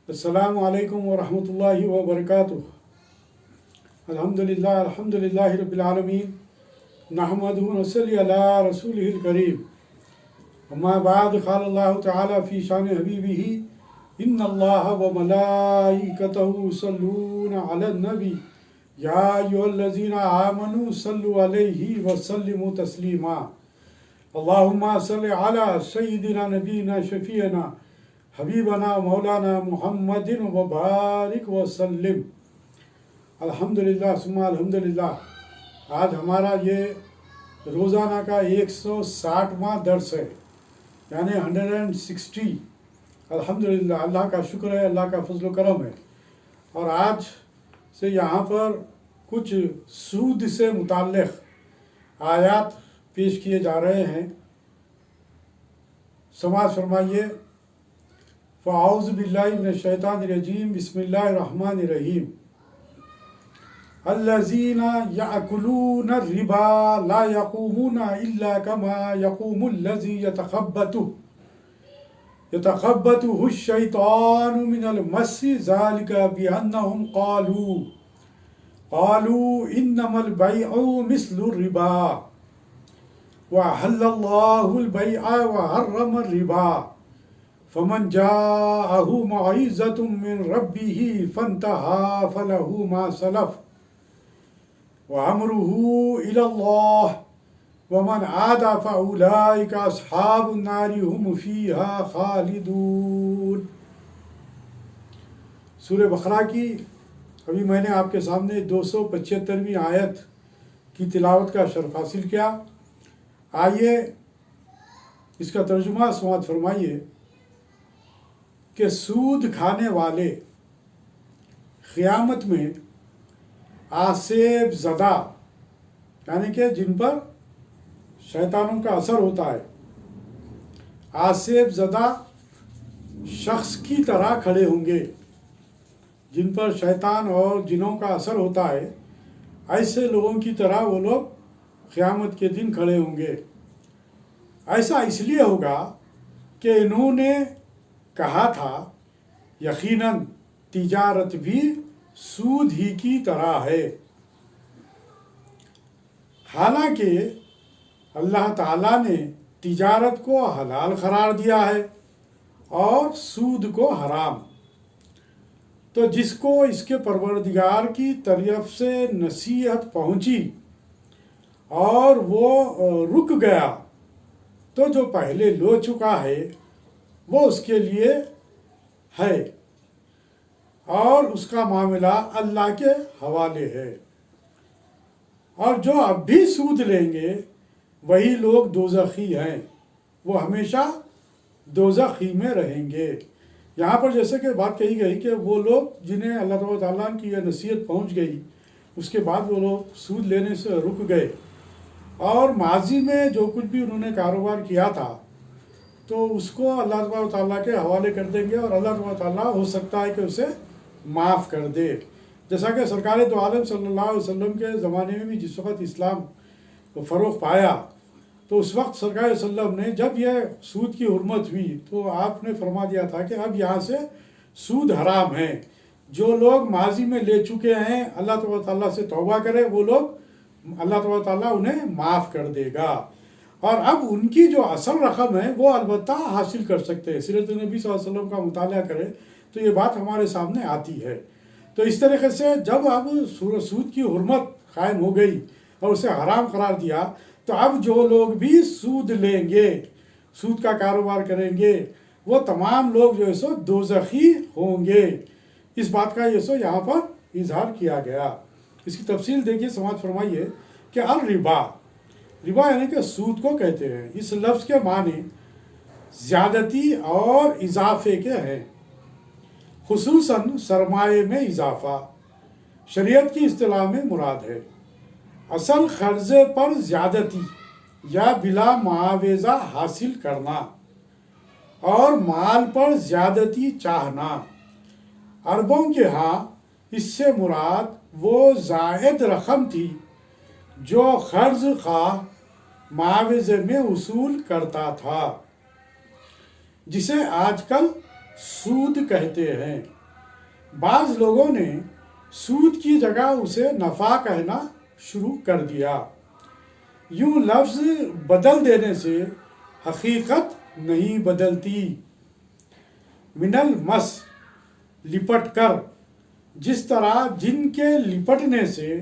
السلام علیکم ورحمۃ اللہ وبرکاتہ۔ الحمدللہ رب العالمین، نحمدہ ونصلی علی رسولہ الکریم۔ اما بعد، قال اللہ تعالی فی شان حبیبہ ان اللہ وملائکتہ یصلون علی النبی یا ایھا الذین آمنوا صلوا علیہ وسلموا تسلیما۔ اللہم صل علی سیدنا نبینا شفیعنا حبیبنا مولانا محمد وبارک وسلم۔ الحمدللہ ثم الحمدللہ۔ آج ہمارا یہ روزانہ کا 160واں درس ہے، یعنی 160۔ الحمدللہ، اللہ کا شکر ہے، اللہ کا فضل و کرم ہے۔ اور آج سے یہاں پر کچھ سود سے متعلق آیات پیش کیے جا رہے ہیں۔ سماعت فرمائیے۔ فاعوذ باللہ من الشیطان الرجیم، بسم اللہ الرحمن الرحیم۔ الذین یأکلون الربا لا یقومون الا کما یقوم الذی یتخبطہ الشیطان من المس، ذلک بانہم قالوا انما البیع مثل الربا وأحل اللہ البیع وحرم الربا، فمن جاءه موعظة من ربه فانتهى فله ما سلف وأمره إلى الله ومن عاد فأولئك أصحاب النار هم فيها خالدون۔ سورہ بقرہ کی ابھی میں نے آپ کے سامنے 275ویں آیت کی تلاوت کا شرف حاصل کیا۔ آئیے اس کا ترجمہ سماعت فرمائیے کہ سود کھانے والے قیامت میں آسیب زدہ، یعنی کہ جن پر شیطانوں کا اثر ہوتا ہے، آسیب زدہ شخص کی طرح کھڑے ہوں گے۔ جن پر شیطان اور جنوں کا اثر ہوتا ہے، ایسے لوگوں کی طرح وہ لوگ قیامت کے دن کھڑے ہوں گے۔ ایسا اس لیے ہوگا کہ انہوں نے کہا تھا یقیناً تجارت بھی سود ہی کی طرح ہے۔ حالانکہ اللہ تعالیٰ نے تجارت کو حلال قرار دیا ہے اور سود کو حرام۔ تو جس کو اس کے پروردگار کی طرف سے نصیحت پہنچی اور وہ رک گیا، تو جو پہلے لو چکا ہے وہ اس کے لیے ہے اور اس کا معاملہ اللہ کے حوالے ہے۔ اور جو اب بھی سود لیں گے وہی لوگ دوزخی ہیں، وہ ہمیشہ دوزخی میں رہیں گے۔ یہاں پر جیسے کہ بات کہی گئی کہ وہ لوگ جنہیں اللہ تعالیٰ کی یہ نصیحت پہنچ گئی، اس کے بعد وہ لوگ سود لینے سے رک گئے اور ماضی میں جو کچھ بھی انہوں نے کاروبار کیا تھا تو اس کو اللہ تعالیٰ کے حوالے کر دیں گے، اور اللہ تعالیٰ ہو سکتا ہے کہ اسے معاف کر دے۔ جیسا کہ سرکار دو عالم صلی اللہ علیہ وسلم کے زمانے میں بھی جس وقت اسلام کو فروغ پایا، تو اس وقت سرکار صلی اللہ علیہ وسلم نے جب یہ سود کی حرمت ہوئی تو آپ نے فرما دیا تھا کہ اب یہاں سے سود حرام ہے۔ جو لوگ ماضی میں لے چکے ہیں اللہ تعالیٰ سے توبہ کرے، وہ لوگ اللہ تعالیٰ انہیں معاف کر دے گا، اور اب ان کی جو اصل رقم ہے وہ البتہ حاصل کر سکتے ہیں۔ سیرت نبی صلی اللہ علیہ وسلم کا مطالعہ کرے تو یہ بات ہمارے سامنے آتی ہے۔ تو اس طریقے سے جب اب سود کی حرمت قائم ہو گئی اور اسے حرام قرار دیا، تو اب جو لوگ بھی سود لیں گے، سود کا کاروبار کریں گے، وہ تمام لوگ جو ہے سو دوزخی ہوں گے۔ اس بات کا یہ سو یہاں پر اظہار کیا گیا۔ اس کی تفصیل دیکھیے، سماعت فرمائیے کہ الربا، ربا یعنی کہ سود کو کہتے ہیں۔ اس لفظ کے معنی زیادتی اور اضافے کے ہیں، خصوصاً سرمایے میں اضافہ۔ شریعت کی اصطلاح میں مراد ہے اصل قرضے پر زیادتی یا بلا معاوضہ حاصل کرنا اور مال پر زیادتی چاہنا۔ عربوں کے ہاں اس سے مراد وہ زائد رقم تھی جو قرض خواہ معاوضے میں وصول کرتا تھا، جسے آج کل سود کہتے ہیں۔ بعض لوگوں نے سود کی جگہ اسے نفع کہنا شروع کر دیا۔ یوں لفظ بدل دینے سے حقیقت نہیں بدلتی۔ من المس، لپٹ کر، جس طرح جن کے لپٹنے سے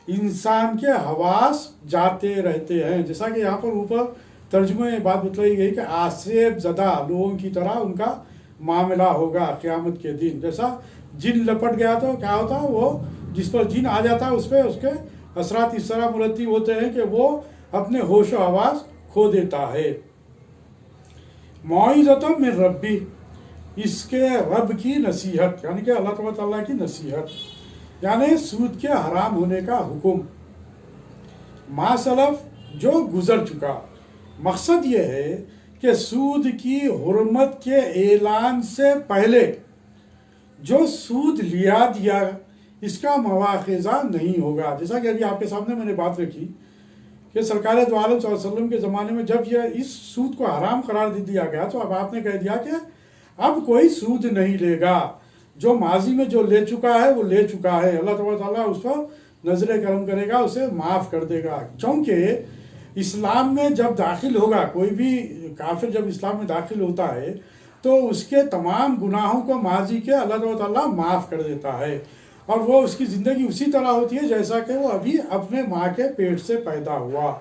انسان کے حواس جاتے رہتے ہیں، جیسا کہ یہاں پر اوپر ترجمے میں بات بتلائی گئی کہ آسیب زدہ لوگوں کی طرح ان کا معاملہ ہوگا قیامت کے دن۔ جیسا جن لپٹ گیا تو کیا ہوتا ہے، وہ جس پر جن آ جاتا ہے اس پہ اس کے اثرات اس طرح مرتب ہوتے ہیں کہ وہ اپنے ہوش و حواس کھو دیتا ہے۔ موعظۃ من ربی، اس کے رب کی نصیحت، یعنی کہ اللہ تبارک تعالیٰ کی نصیحت، یعنی سود کے حرام ہونے کا حکم۔ ما سلف، جو گزر چکا۔ مقصد یہ ہے کہ سود کی حرمت کے اعلان سے پہلے جو سود لیا دیا اس کا مواخذہ نہیں ہوگا۔ جیسا کہ ابھی آپ کے سامنے میں نے بات رکھی کہ سرکار دو عالم صلی اللہ علیہ وسلم کے زمانے میں جب یہ اس سود کو حرام قرار دے دیا گیا تو اب آپ نے کہہ دیا کہ اب کوئی سود نہیں لے گا، جو ماضی میں جو لے چکا ہے وہ لے چکا ہے، اللہ تبارک تعالیٰ اس پر نظر کرم کرے گا، اسے معاف کر دے گا۔ کیونکہ اسلام میں جب داخل ہوگا، کوئی بھی کافر جب اسلام میں داخل ہوتا ہے تو اس کے تمام گناہوں کو ماضی کے اللہ تبارک تعالیٰ معاف کر دیتا ہے، اور وہ اس کی زندگی اسی طرح ہوتی ہے جیسا کہ وہ ابھی اپنے ماں کے پیٹ سے پیدا ہوا۔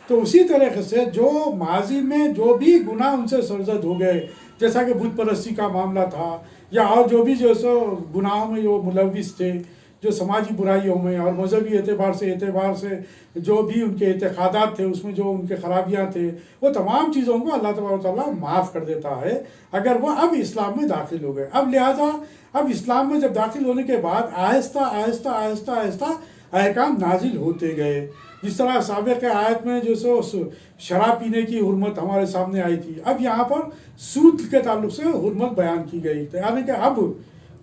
تو اسی طریقے سے جو ماضی میں جو بھی گناہ ان سے سرزد ہو گئے، جیسا کہ بت پرستی کا معاملہ تھا یا اور جو بھی جو سو گناہوں میں جو ملوث تھے، جو سماجی برائیوں میں اور مذہبی اعتبار سے جو بھی ان کے اعتقادات تھے اس میں جو ان کے خرابیاں تھے، وہ تمام چیزوں کو اللہ تبارک تعالیٰ معاف کر دیتا ہے اگر وہ اب اسلام میں داخل ہو گئے۔ اب لہٰذا اب اسلام میں جب داخل ہونے کے بعد آہستہ آہستہ آہستہ آہستہ احکام نازل ہوتے گئے۔ جس طرح سابق آیت میں جو سو شراب پینے کی حرمت ہمارے سامنے آئی تھی، اب یہاں پر سود کے تعلق سے حرمت بیان کی گئی، یعنی کہ اب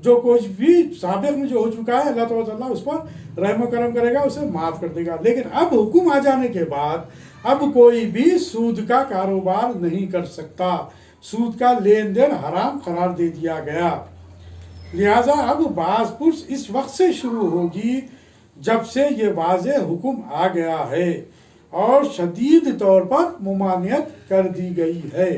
جو کچھ بھی سابق میں جو ہو چکا ہے اللہ تعالیٰ اس پر رحم و کرم کرے گا، اسے معاف کر دے گا۔ لیکن اب حکم آ جانے کے بعد اب کوئی بھی سود کا کاروبار نہیں کر سکتا، سود کا لین دین حرام قرار دے دیا گیا۔ لہٰذا اب باز پرس اس وقت سے شروع ہوگی جب سے یہ واضح حکم آ گیا ہے اور شدید طور پر ممانعت کر دی گئی ہے۔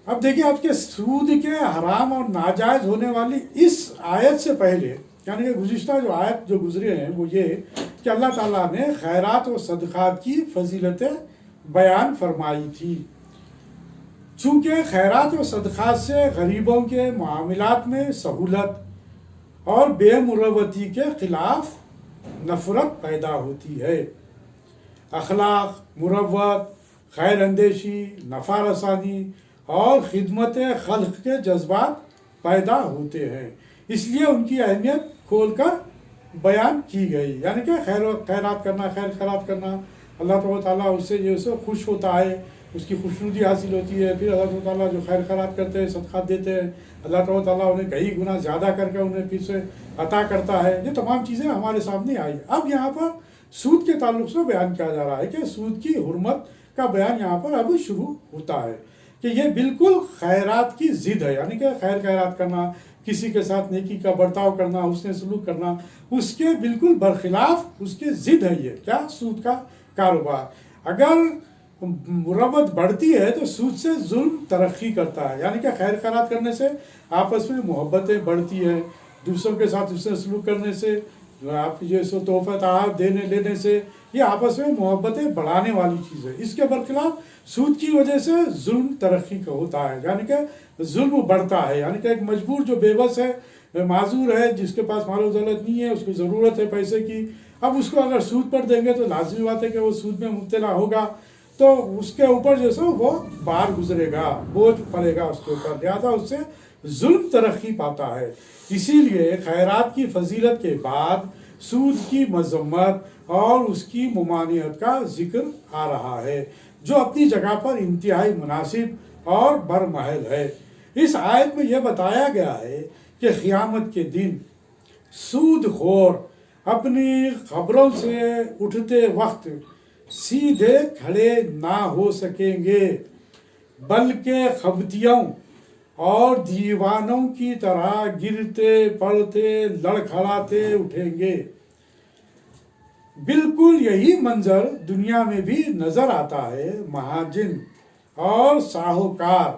اب دیکھیں آپ کے سود کے حرام اور ناجائز ہونے والی اس آیت سے پہلے، یعنی کہ گزشتہ جو آیت جو گزرے ہیں وہ یہ کہ اللہ تعالیٰ نے خیرات و صدقات کی فضیلتیں بیان فرمائی تھی۔ چونکہ خیرات و صدقات سے غریبوں کے معاملات میں سہولت اور بے مروتی کے خلاف نفرت پیدا ہوتی ہے، اخلاق، مروت، خیر اندیشی، نفع رسانی اور خدمت خلق کے جذبات پیدا ہوتے ہیں، اس لیے ان کی اہمیت کھول کر بیان کی گئی۔ یعنی کہ خیرات کرنا، خیر خیرات کرنا، اللہ تعالیٰ اس سے جو ہے خوش ہوتا ہے، اس کی خوشنودی حاصل ہوتی ہے۔ پھر اللہ تعالیٰ جو خیر خیرات کرتے ہیں، صدقات دیتے ہیں، اللہ تعالیٰ انہیں کئی گنا زیادہ کر کے انہیں پھر سے عطا کرتا ہے۔ یہ تمام چیزیں ہمارے سامنے آئی۔ اب یہاں پر سود کے تعلق سے بیان کیا جا رہا ہے کہ سود کی حرمت کا بیان یہاں پر اب شروع ہوتا ہے کہ یہ بالکل خیرات کی ضد ہے، یعنی کہ خیر خیرات کرنا، کسی کے ساتھ نیکی کا برتاؤ کرنا، حسن سلوک کرنا، اس کے بالکل برخلاف اس کے ضد ہے یہ کیا؟ سود کا کاروبار۔ اگر مروت بڑھتی ہے تو سود سے ظلم ترقی کرتا ہے، یعنی کہ خیر خیرات کرنے سے آپس میں محبتیں بڑھتی ہیں، دوسروں کے ساتھ حسن سلوک کرنے سے، آپ جو سو تحفہ تحائف دینے لینے سے، یہ آپس میں محبتیں بڑھانے والی چیز ہے۔ اس کے برخلاف سود کی وجہ سے ظلم ترقی کا ہوتا ہے، یعنی کہ ظلم بڑھتا ہے، یعنی کہ ایک مجبور جو بے بس ہے، معذور ہے، جس کے پاس مال و دولت نہیں ہے، اس کی ضرورت ہے پیسے کی، اب اس کو اگر سود پر دیں گے تو لازمی بات ہے کہ وہ سود میں مبتلا ہوگا، تو اس کے اوپر جو سو وہ بار گزرے گا، بوجھ پڑے گا اس کے اوپر، لہٰذا اس سے ظلم ترقی پاتا ہے۔ اسی لیے خیرات کی فضیلت کے بعد سود کی مذمت اور اس کی ممانعت کا ذکر آ رہا ہے، جو اپنی جگہ پر انتہائی مناسب اور برمحل ہے۔ اس آیت میں یہ بتایا گیا ہے کہ قیامت کے دن سود خور اپنی قبروں سے اٹھتے وقت سیدھے کھڑے نہ ہو سکیں گے، بلکہ خبتیوں اور دیوانوں کی طرح گرتے پڑتے لڑکھڑاتے اٹھیں گے۔ بالکل یہی منظر دنیا میں بھی نظر آتا ہے۔ مہاجن اور ساہوکار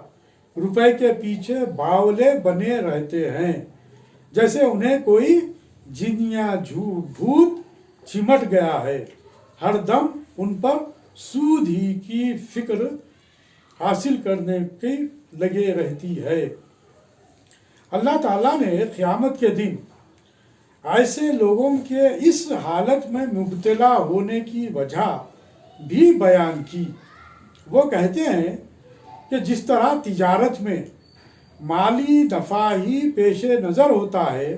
روپے کے پیچھے باولے بنے رہتے ہیں، جیسے انہیں کوئی جن یا بھوت چمٹ گیا ہے۔ ہر دم ان پر سود ہی کی فکر حاصل کرنے کی لگے رہتی ہے۔ اللہ تعالیٰ نے قیامت کے دن ایسے لوگوں کے اس حالت میں مبتلا ہونے کی وجہ بھی بیان کی۔ وہ کہتے ہیں کہ جس طرح تجارت میں مالی نفع ہی پیش نظر ہوتا ہے،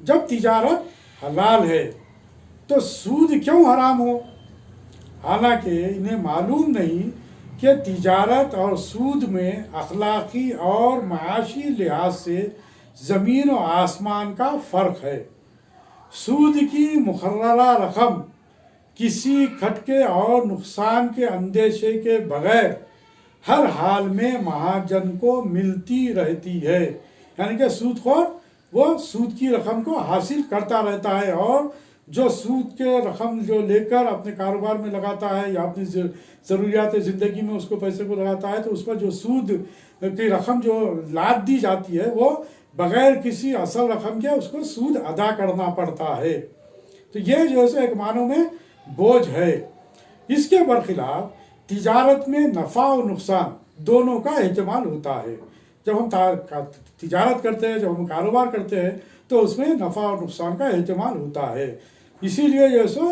جب تجارت حلال ہے تو سود کیوں حرام ہو؟ حالانکہ انہیں معلوم نہیں کہ تجارت اور سود میں اخلاقی اور معاشی لحاظ سے زمین و آسمان کا فرق ہے۔ سود کی مقررہ رقم کسی کھٹکے اور نقصان کے اندیشے کے بغیر ہر حال میں مہاجن کو ملتی رہتی ہے، یعنی کہ سود خور وہ سود کی رقم کو حاصل کرتا رہتا ہے، اور جو سود کے رقم جو لے کر اپنے کاروبار میں لگاتا ہے یا اپنی ضروریات زندگی میں اس کو پیسے کو لگاتا ہے، تو اس پر جو سود کی رقم جو لاد دی جاتی ہے وہ بغیر کسی اصل رقم کے اس کو سود ادا کرنا پڑتا ہے۔ تو یہ جو ہے ایک معنوں میں بوجھ ہے۔ اس کے برخلاف تجارت میں نفع و نقصان دونوں کا احتمال ہوتا ہے۔ جب ہم تجارت کرتے ہیں، جب ہم کاروبار کرتے ہیں، تو اس میں نفع اور نقصان کا احتمال ہوتا ہے۔ اسی لیے جو سو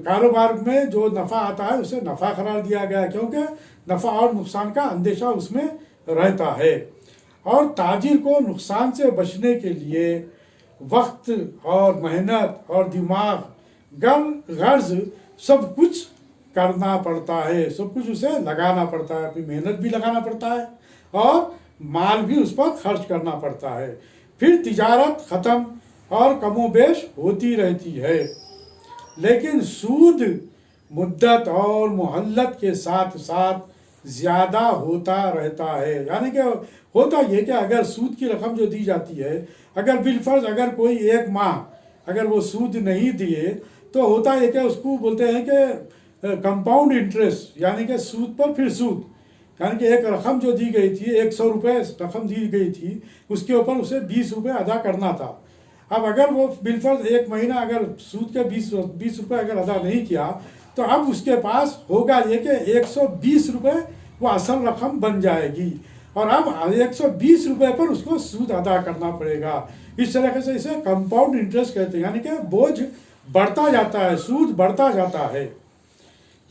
کاروبار میں جو نفع آتا ہے اسے نفع قرار دیا گیا ہے، کیونکہ نفع اور نقصان کا اندیشہ اس میں رہتا ہے۔ اور تاجر کو نقصان سے بچنے کے لیے وقت اور محنت اور دماغ غرض سب کچھ کرنا پڑتا ہے، سب کچھ اسے لگانا پڑتا ہے، اپنی محنت بھی لگانا پڑتا ہے اور مال بھی اس پر خرچ کرنا پڑتا ہے۔ پھر تجارت ختم اور کم و بیش ہوتی رہتی ہے، لیکن سود مدت اور مہلت کے ساتھ ساتھ زیادہ ہوتا رہتا ہے۔ یعنی کہ ہوتا یہ کہ اگر سود کی رقم جو دی جاتی ہے، اگر بالفرض اگر کوئی ایک ماہ اگر وہ سود نہیں دیے، تو ہوتا یہ کہ اس کو بولتے ہیں کہ کمپاؤنڈ انٹرسٹ، یعنی کہ سود پر پھر سود، یعنی کہ ایک رقم جو دی گئی تھی، 100 روپے رقم دی گئی تھی، اس کے اوپر اسے 20 روپے ادا کرنا تھا۔ اب اگر وہ بالفرض ایک مہینہ اگر سود کے 20 روپے اگر ادا نہیں کیا، تو اب اس کے پاس ہوگا یہ کہ 120 روپے وہ اصل رقم بن جائے گی، اور اب 120 روپے پر اس کو سود ادا کرنا پڑے گا۔ اس طریقے سے اسے کمپاؤنڈ انٹرسٹ کہتے ہیں، یعنی کہ بوجھ بڑھتا جاتا ہے، سود بڑھتا جاتا ہے،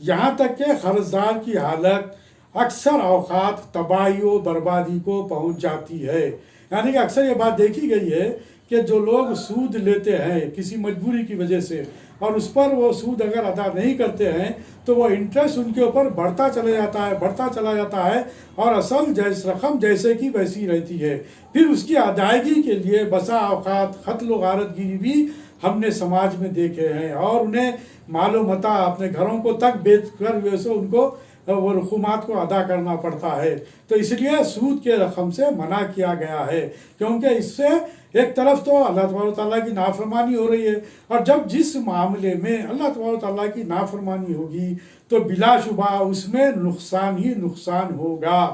یہاں تک کہ قرضدار کی حالت اکثر اوقات تباہی و بربادی کو پہنچ جاتی ہے۔ یعنی کہ اکثر یہ بات دیکھی گئی ہے کہ جو لوگ سود لیتے ہیں کسی مجبوری کی وجہ سے، اور اس پر وہ سود اگر ادا نہیں کرتے ہیں، تو وہ انٹرسٹ ان کے اوپر بڑھتا چلا جاتا ہے، اور اصل رقم جیسے کی ویسی رہتی ہے۔ پھر اس کی ادائیگی کے لیے بسا اوقات قتل و غارت گری بھی ہم نے سماج میں دیکھے ہیں، اور انہیں مال و متاع اپنے گھروں کو تک بیچ کر ویسے ان کو وہ رقومات کو ادا کرنا پڑتا ہے۔ تو اس لیے سود کے رقم سے منع کیا گیا ہے، کیونکہ اس سے ایک طرف تو اللہ تبارک و تعالیٰ کی نافرمانی ہو رہی ہے، اور جب جس معاملے میں اللہ تبارک و تعالیٰ کی نافرمانی ہوگی تو بلا شبہ اس میں نقصان ہی نقصان ہوگا۔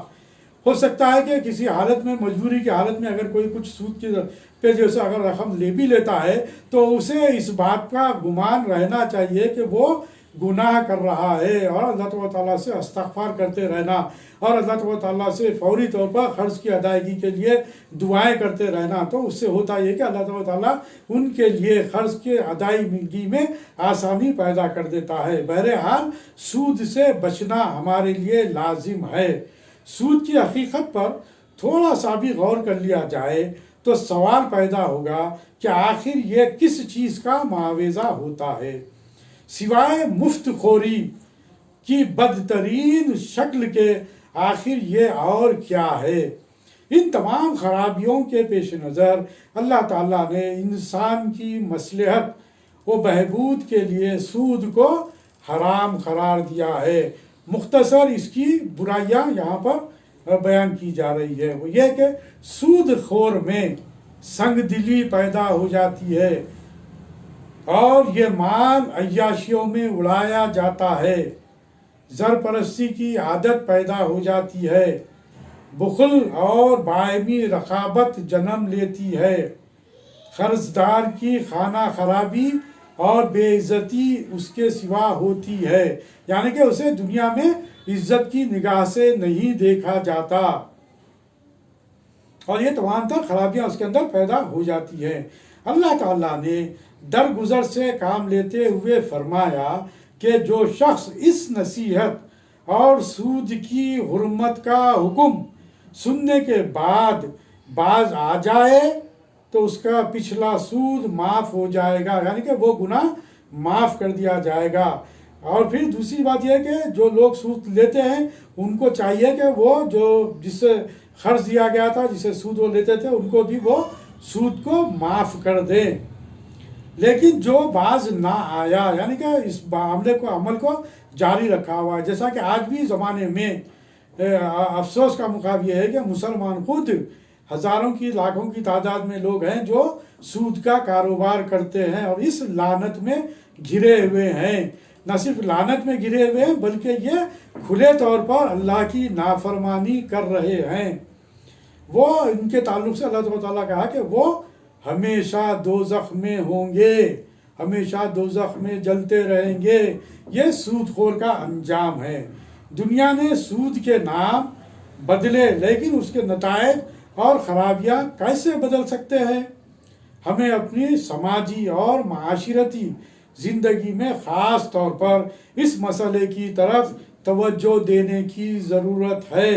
ہو سکتا ہے کہ کسی حالت میں، مجبوری کی حالت میں اگر کوئی کچھ سود کے پہ جیسے اگر رقم لے بھی لیتا ہے، تو اسے اس بات کا گمان رہنا چاہیے کہ وہ گناہ کر رہا ہے، اور اللہ تبارک و تعالیٰ سے استغفار کرتے رہنا، اور اللہ تبارک و تعالیٰ سے فوری طور پر قرض کی ادائیگی کے لیے دعائیں کرتے رہنا۔ تو اس سے ہوتا یہ کہ اللہ تبارک و تعالیٰ ان کے لیے قرض کے ادائیگی میں آسانی پیدا کر دیتا ہے۔ بہرحال سود سے بچنا ہمارے لیے لازم ہے۔ سود کی حقیقت پر تھوڑا سا بھی غور کر لیا جائے تو سوال پیدا ہوگا کہ آخر یہ کس چیز کا معاوضہ ہوتا ہے، سوائے مفت خوری کی بدترین شکل کے آخر یہ اور کیا ہے؟ ان تمام خرابیوں کے پیش نظر اللہ تعالیٰ نے انسان کی مصلحت و بہبود کے لیے سود کو حرام قرار دیا ہے۔ مختصر اس کی برائیاں یہاں پر بیان کی جا رہی ہے، وہ یہ کہ سود خور میں سنگ دلی پیدا ہو جاتی ہے اور یہ مال عیاشیوں میں اڑایا جاتا ہے، زر پرستی کی عادت پیدا ہو جاتی ہے، بخل اور باہمی رقابت جنم لیتی ہے، قرض دار کی خانہ خرابی اور بے عزتی اس کے سوا ہوتی ہے، یعنی کہ اسے دنیا میں عزت کی نگاہ سے نہیں دیکھا جاتا، اور یہ تمام تر خرابیاں اس کے اندر پیدا ہو جاتی ہیں۔ اللہ تعالیٰ نے درگزر سے کام لیتے ہوئے فرمایا کہ جو شخص اس نصیحت اور سود کی حرمت کا حکم سننے کے بعد باز آ جائے تو اس کا پچھلا سود معاف ہو جائے گا، یعنی کہ وہ گناہ معاف کر دیا جائے گا۔ اور پھر دوسری بات یہ کہ جو لوگ سود لیتے ہیں ان کو چاہیے کہ وہ جو جس سے قرض دیا گیا تھا، جسے سود وہ لیتے تھے، ان کو بھی وہ سود کو معاف کر دیں۔ لیکن جو باز نہ آیا، یعنی کہ اس عمل کو جاری رکھا ہوا ہے، جیسا کہ آج بھی زمانے میں افسوس کا مقام یہ ہے کہ مسلمان خود ہزاروں کی لاکھوں کی تعداد میں لوگ ہیں جو سود کا کاروبار کرتے ہیں اور اس لعنت میں گھرے ہوئے ہیں۔ نہ صرف لعنت میں گھرے ہوئے ہیں بلکہ یہ کھلے طور پر اللہ کی نافرمانی کر رہے ہیں۔ وہ ان کے تعلق سے اللہ تعالیٰ کہا کہ وہ ہمیشہ دوزخ میں ہوں گے، ہمیشہ دوزخ میں جلتے رہیں گے۔ یہ سود خور کا انجام ہے۔ دنیا نے سود کے نام بدلے لیکن اس کے نتائج اور خرابیاں کیسے بدل سکتے ہیں؟ ہمیں اپنی سماجی اور معاشرتی زندگی میں خاص طور پر اس مسئلے کی طرف توجہ دینے کی ضرورت ہے۔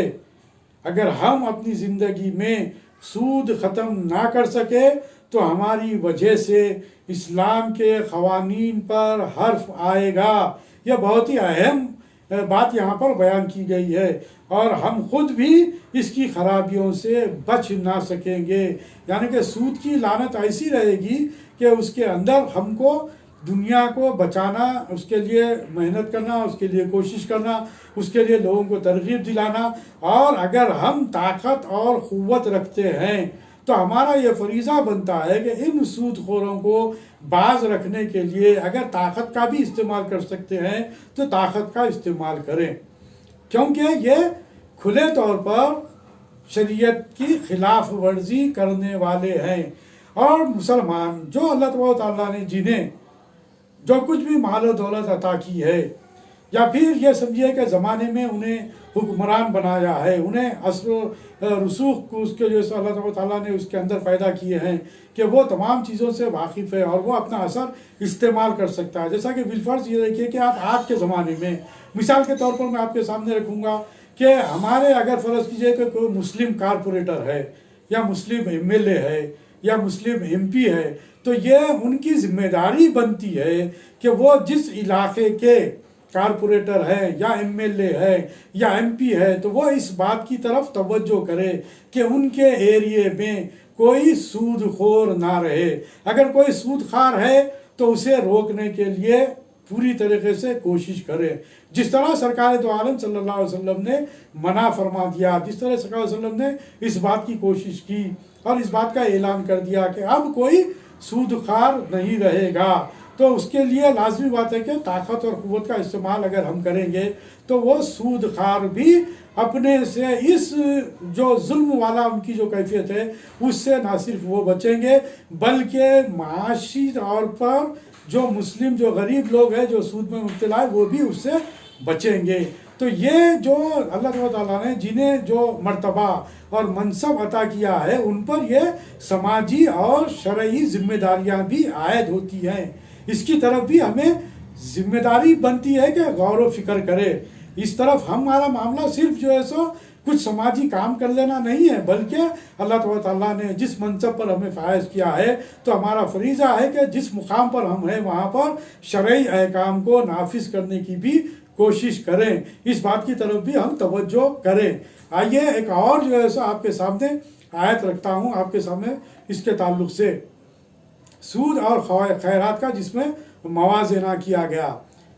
اگر ہم اپنی زندگی میں سود ختم نہ کر سکے تو ہماری وجہ سے اسلام کے قوانین پر حرف آئے گا۔ یہ بہت ہی اہم بات یہاں پر بیان کی گئی ہے، اور ہم خود بھی اس کی خرابیوں سے بچ نہ سکیں گے۔ یعنی کہ سود کی لعنت ایسی رہے گی کہ اس کے اندر ہم کو دنیا کو بچانا، اس کے لیے محنت کرنا، اس کے لیے کوشش کرنا، اس کے لیے لوگوں کو ترغیب دلانا، اور اگر ہم طاقت اور قوت رکھتے ہیں تو ہمارا یہ فریضہ بنتا ہے کہ ان سود خوروں کو باز رکھنے کے لیے اگر طاقت کا بھی استعمال کر سکتے ہیں تو طاقت کا استعمال کریں، کیونکہ یہ کھلے طور پر شریعت کی خلاف ورزی کرنے والے ہیں۔ اور مسلمان جو اللہ تعالیٰ نے جنہیں جو کچھ بھی مال و دولت عطا کی ہے، یا پھر یہ سمجھیے کہ زمانے میں انہیں حکمران بنایا ہے، انہیں اثر و رسوخ کو اس کے جو اللہ تعالیٰ نے اس کے اندر پیدا کیے ہیں کہ وہ تمام چیزوں سے واقف ہے اور وہ اپنا اثر استعمال کر سکتا ہے۔ جیسا کہ بالفرض یہ دیکھیے کہ آپ آج کے زمانے میں مثال کے طور پر میں آپ کے سامنے رکھوں گا کہ ہمارے اگر فرض کیجئے کہ کوئی مسلم کارپوریٹر ہے یا مسلم ایم ایل اے ہے یا مسلم ایم پی ہے، تو یہ ان کی ذمہ داری بنتی ہے کہ وہ جس علاقے کے کارپوریٹر ہے یا ایم ایل اے ہے یا ایم پی ہے تو وہ اس بات کی طرف توجہ کرے کہ ان کے ایریے میں کوئی سود خور نہ رہے۔ اگر کوئی سود خور ہے تو اسے روکنے کے لیے پوری طریقے سے کوشش کرے، جس طرح سرکار دو عالم صلی اللہ علیہ وسلم نے منع فرما دیا، جس طرح سرکار صلی اللہ علیہ وسلم نے اس بات کی کوشش کی اور اس بات کا اعلان کر دیا کہ اب کوئی سود خور نہیں رہے گا، تو اس کے لیے لازمی بات ہے کہ طاقت اور قوت کا استعمال اگر ہم کریں گے تو وہ سود خور بھی اپنے سے اس جو ظلم والا ان کی جو کیفیت ہے اس سے نہ صرف وہ بچیں گے بلکہ معاشی طور پر جو مسلم جو غریب لوگ ہیں جو سود میں مبتلا ہے وہ بھی اس سے بچیں گے۔ تو یہ جو اللہ تعالیٰ نے جنہیں جو مرتبہ اور منصب عطا کیا ہے ان پر یہ سماجی اور شرعی ذمہ داریاں بھی عائد ہوتی ہیں۔ اس کی طرف بھی ہمیں ذمہ داری بنتی ہے کہ غور و فکر کرے۔ اس طرف ہمارا معاملہ صرف جو ہے سو کچھ سماجی کام کر لینا نہیں ہے، بلکہ اللہ تعالیٰ نے جس منصب پر ہمیں فائز کیا ہے تو ہمارا فریضہ ہے کہ جس مقام پر ہم ہیں وہاں پر شرعی احکام کو نافذ کرنے کی بھی کوشش کریں، اس بات کی طرف بھی ہم توجہ کریں۔ آئیے ایک اور جو ہے سو آپ کے سامنے آیت رکھتا ہوں آپ کے سامنے اس کے تعلق سے، سود اور خیرات کا جس میں موازنہ کیا گیا۔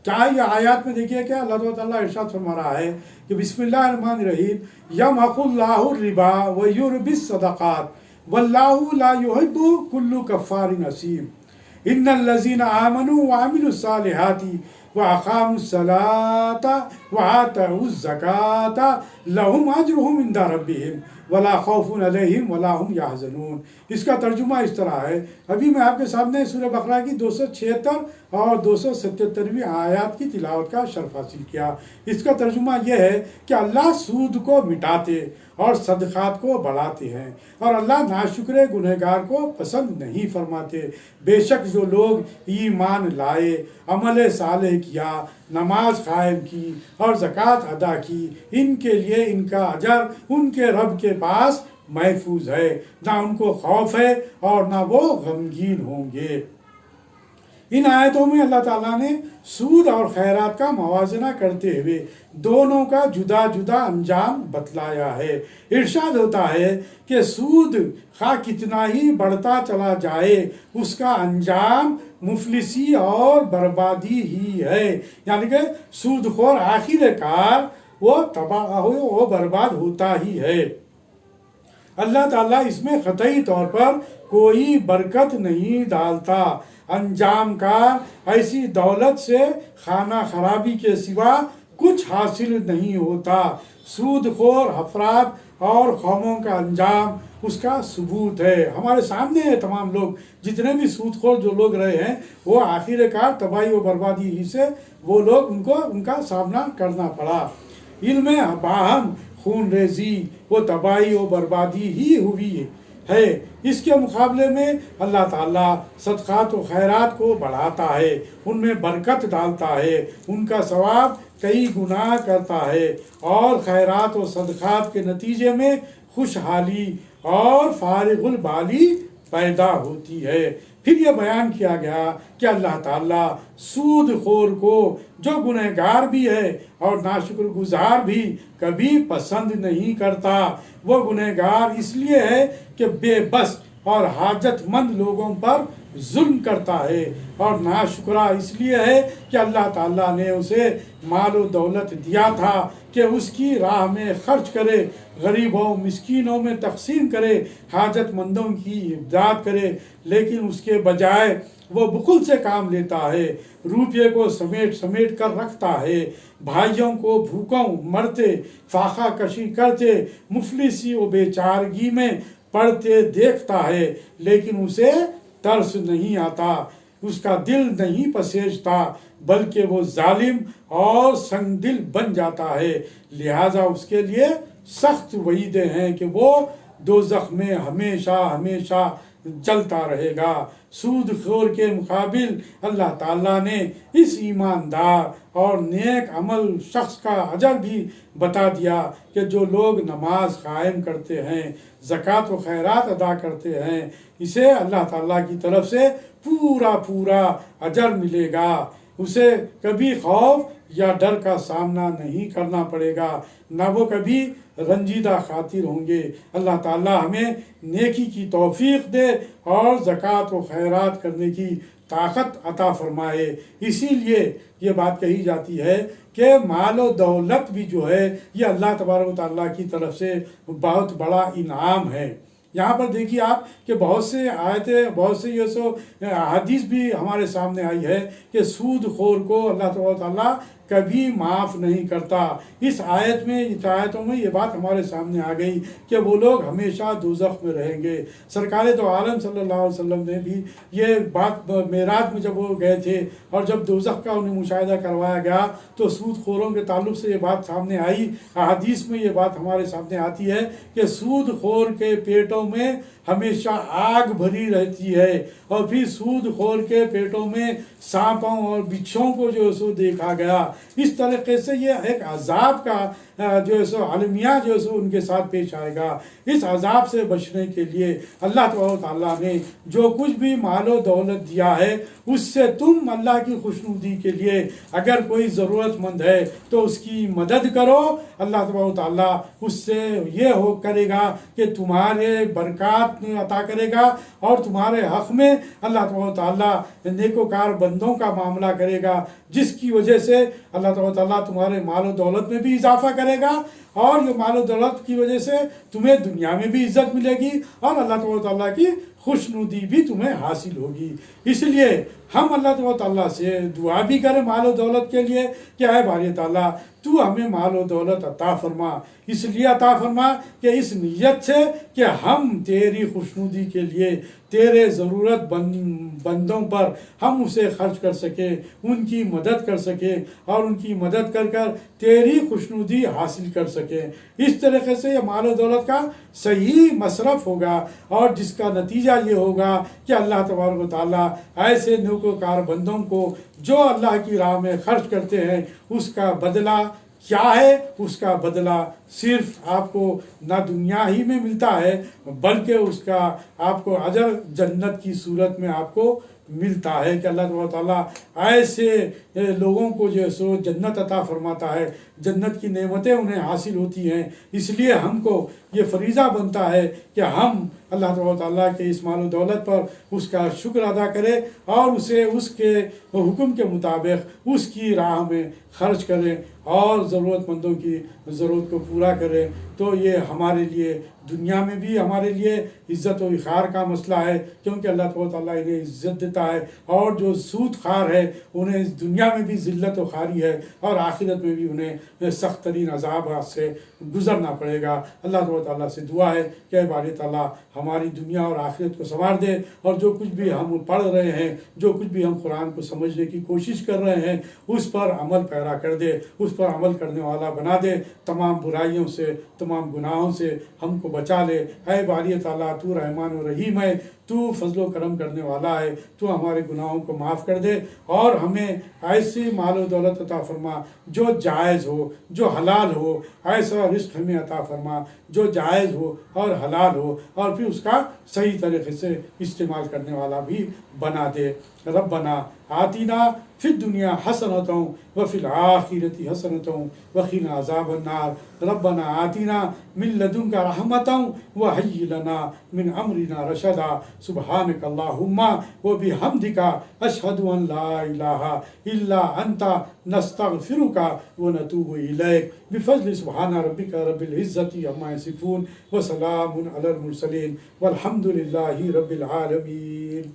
کیا یہ آیات میں دیکھیے کہ اللہ تعالیٰ ارشاد فرما رہا ہے کہ بسم اللہ الرحمن الرحیم یمحق اللہ الربا ویربی الصدقات واللہ لا یحب کل کفار اثیم ان الذین آمنوا وعملوا الصالحات وأقاموا الصلاة وآتوا الزکاة لهم أجرهم عند ربهم ولا خوف علیہم ولا هم يحزنون۔ اس کا ترجمہ اس طرح ہے، ابھی میں آپ کے سامنے سورہ بقرہ کی 276 اور 277ویں آیات کی تلاوت کا شرف حاصل کیا۔ اس کا ترجمہ یہ ہے کہ اللہ سود کو مٹاتے اور صدقات کو بڑھاتے ہیں، اور اللہ ناشکر گنہگار کو پسند نہیں فرماتے۔ بے شک جو لوگ ایمان لائے، عمل صالح کیا، نماز قائم کی اور زکوٰۃ ادا کی، ان کے لیے ان کا اجر ان کے رب کے پاس محفوظ ہے، نہ ان کو خوف ہے اور نہ وہ غمگین ہوں گے۔ ان آیتوں میں اللہ تعالیٰ نے سود اور خیرات کا موازنہ کرتے ہوئے دونوں کا جدا جدا انجام بتلایا ہے۔ ارشاد ہوتا ہے کہ سود خواہ کتنا ہی بڑھتا چلا جائے اس کا انجام مفلسی اور بربادی ہی ہے، یعنی کہ سود خور آخر کار وہ تباہ و برباد ہوتا ہی ہے۔ اللہ تعالیٰ اس میں قطعی طور پر کوئی برکت نہیں ڈالتا۔ انجام کار ایسی دولت سے خانہ خرابی کے سوا کچھ حاصل نہیں ہوتا۔ سود خور افراد اور قوموں کا انجام اس کا ثبوت ہے، ہمارے سامنے ہے۔ تمام لوگ جتنے بھی سود خور جو لوگ رہے ہیں وہ آخر کار تباہی و بربادی ہی سے وہ لوگ ان کا سامنا کرنا پڑا۔ علم باہم خون ریزی وہ تباہی و بربادی ہی ہوئی ہے۔ اس کے مقابلے میں اللہ تعالیٰ صدقات و خیرات کو بڑھاتا ہے، ان میں برکت ڈالتا ہے، ان کا ثواب کئی گنا کرتا ہے، اور خیرات و صدقات کے نتیجے میں خوشحالی اور فارغ البالی پیدا ہوتی ہے۔ پھر یہ بیان کیا گیا کہ اللہ تعالیٰ سود خور کو جو گنہگار بھی ہے اور ناشکر گزار بھی کبھی پسند نہیں کرتا۔ وہ گنہگار اس لیے ہے کہ بے بس اور حاجت مند لوگوں پر ظلم کرتا ہے، اور ناشکرا اس لیے ہے کہ اللہ تعالیٰ نے اسے مال و دولت دیا تھا کہ اس کی راہ میں خرچ کرے، غریبوں مسکینوں میں تقسیم کرے، حاجت مندوں کی امداد کرے، لیکن اس کے بجائے وہ بخل سے کام لیتا ہے، روپے کو سمیٹ کر رکھتا ہے، بھائیوں کو بھوکوں مرتے فاقہ کشی کرتے مفلسی و بیچارگی میں پڑتے دیکھتا ہے، لیکن اسے ترس نہیں آتا، اس کا دل نہیں پسیجتا، بلکہ وہ ظالم اور سنگ دل بن جاتا ہے۔ لہٰذا اس کے لیے سخت وعیدیں ہیں کہ وہ دوزخ میں ہمیشہ ہمیشہ جلتا رہے گا۔ سود خور کے مقابل اللہ تعالیٰ نے اس ایماندار اور نیک عمل شخص کا اجر بھی بتا دیا کہ جو لوگ نماز قائم کرتے ہیں، زکوٰۃ و خیرات ادا کرتے ہیں، اسے اللہ تعالیٰ کی طرف سے پورا اجر ملے گا، اسے کبھی خوف یا ڈر کا سامنا نہیں کرنا پڑے گا، نہ وہ کبھی رنجیدہ خاطر ہوں گے۔ اللہ تعالیٰ ہمیں نیکی کی توفیق دے اور زکوٰۃ و خیرات کرنے کی طاقت عطا فرمائے۔ اسی لیے یہ بات کہی جاتی ہے کہ مال و دولت بھی جو ہے یہ اللہ تبارک و تعالیٰ کی طرف سے بہت بڑا انعام ہے۔ یہاں پر دیکھیے آپ کہ بہت سے آیتیں، بہت سے یہ سو حدیث بھی ہمارے سامنے آئی ہے کہ سود خور کو اللہ تبارک و تعالیٰ کبھی معاف نہیں کرتا۔ اس آیتوں میں یہ بات ہمارے سامنے آ گئی کہ وہ لوگ ہمیشہ دوزخ میں رہیں گے۔ سرکار دو عالم صلی اللہ علیہ وسلم نے بھی یہ بات معراج میں جب وہ گئے تھے اور جب دوزخ کا انہیں مشاہدہ کروایا گیا تو سود خوروں کے تعلق سے یہ بات سامنے آئی۔ حدیث میں یہ بات ہمارے سامنے آتی ہے کہ سود خور کے پیٹوں میں ہمیشہ آگ بھری رہتی ہے، اور پھر سود خور کے پیٹوں میں سانپوں اور بچھوں کو جو سو دیکھا گیا۔ اس طریقے سے یہ ایک عذاب کا جو ہے سو عالمیہ جو ہے سو ان کے ساتھ پیش آئے گا۔ اس عذاب سے بچنے کے لیے اللہ تبارک و تعالیٰ نے جو کچھ بھی مال و دولت دیا ہے اس سے تم اللہ کی خوشنودی کے لیے اگر کوئی ضرورت مند ہے تو اس کی مدد کرو۔ اللہ تبارک و تعالیٰ اس سے یہ ہو کرے گا کہ تمہارے برکات عطا کرے گا اور تمہارے حق میں اللہ تبارک و تعالیٰ نیکوکار بندوں کا معاملہ کرے گا، جس کی وجہ سے اللہ تبارک و تعالیٰ تمہارے مال و دولت میں بھی اضافہ کرے گا، اور یہ مال و دولت کی وجہ سے تمہیں دنیا میں بھی عزت ملے گی اور اللہ تبارک و تعالیٰ کی خوشنودی بھی تمہیں حاصل ہوگی۔ اس لیے ہم اللہ تبارک و تعالیٰ سے دعا بھی کریں مال و دولت کے لیے کہ اے باری تعالیٰ تو ہمیں مال و دولت عطا فرما، اس لیے عطا فرما کہ اس نیت سے کہ ہم تیری خوشنودی کے لیے تیرے ضرورت بندوں پر ہم اسے خرچ کر سکیں، ان کی مدد کر سکیں اور ان کی مدد کر کر تیری خوشنودی حاصل کر سکیں۔ اس طریقے سے یہ مال و دولت کا صحیح مصرف ہوگا اور جس کا نتیجہ یہ ہوگا کہ اللہ تبارک و تعالیٰ ایسے نیکوکار بندوں کو جو اللہ کی راہ میں خرچ کرتے ہیں اس کا بدلہ کیا ہے؟ اس کا بدلہ صرف آپ کو نہ دنیا ہی میں ملتا ہے بلکہ اس کا آپ کو اجر جنت کی صورت میں آپ کو ملتا ہے کہ اللہ تبارک و تعالیٰ ایسے لوگوں کو جو ہے سو جنت عطا فرماتا ہے، جنت کی نعمتیں انہیں حاصل ہوتی ہیں۔ اس لیے ہم کو یہ فریضہ بنتا ہے کہ ہم اللہ تبارک و تعالیٰ کے اس مال و دولت پر اس کا شکر ادا کریں اور اسے اس کے حکم کے مطابق اس کی راہ میں خرچ کریں اور ضرورت مندوں کی ضرورت کو پورا کریں۔ تو یہ ہمارے لیے دنیا میں بھی ہمارے لیے عزت و وقار کا مسئلہ ہے، کیونکہ اللہ تبارک و تعالیٰ انہیں عزت دیتا ہے، اور جو سود خار ہے انہیں دنیا میں بھی ذلت و خواری ہے اور آخرت میں بھی انہیں سخت ترین عذاب سے گزرنا پڑے گا۔ اللہ تبارک و تعالیٰ سے دعا ہے کہ اے باری تعالیٰ ہماری دنیا اور آخرت کو سنوار دے، اور جو کچھ بھی ہم پڑھ رہے ہیں، جو کچھ بھی ہم قرآن کو سمجھنے کی کوشش کر رہے ہیں اس پر عمل پیرا کر دے، اس پر عمل کرنے والا بنا دے، تمام برائیوں سے تمام گناہوں سے ہم کو بچا لے۔ اے باری تعالیٰ تو رحمان و رحیم ہے، تو فضل و کرم کرنے والا ہے، تو ہمارے گناہوں کو معاف کر دے اور ہمیں ایسی مال و دولت عطا فرما جو جائز ہو، جو حلال ہو، ایسا رزق ہمیں عطا فرما جو جائز ہو اور حلال ہو، اور پھر اس کا صحیح طریقے سے استعمال کرنے والا بھی بنا دے۔ ربنا آتنا فی الدنیا حسنۃ وفی الآخرۃ حسنۃ وقنا عذاب النار۔ ربنا آتنا من لدنک رحمۃ وہیئ لنا من امرنا رشدا۔ سبحانک اللہم وبحمدک اشہد ان لا الہ الا انت نستغفرک ونتوب الیک بفضل سبحان ربک رب العزۃ عما یصفون وسلام علی المرسلین والحمد للہ رب العالمین۔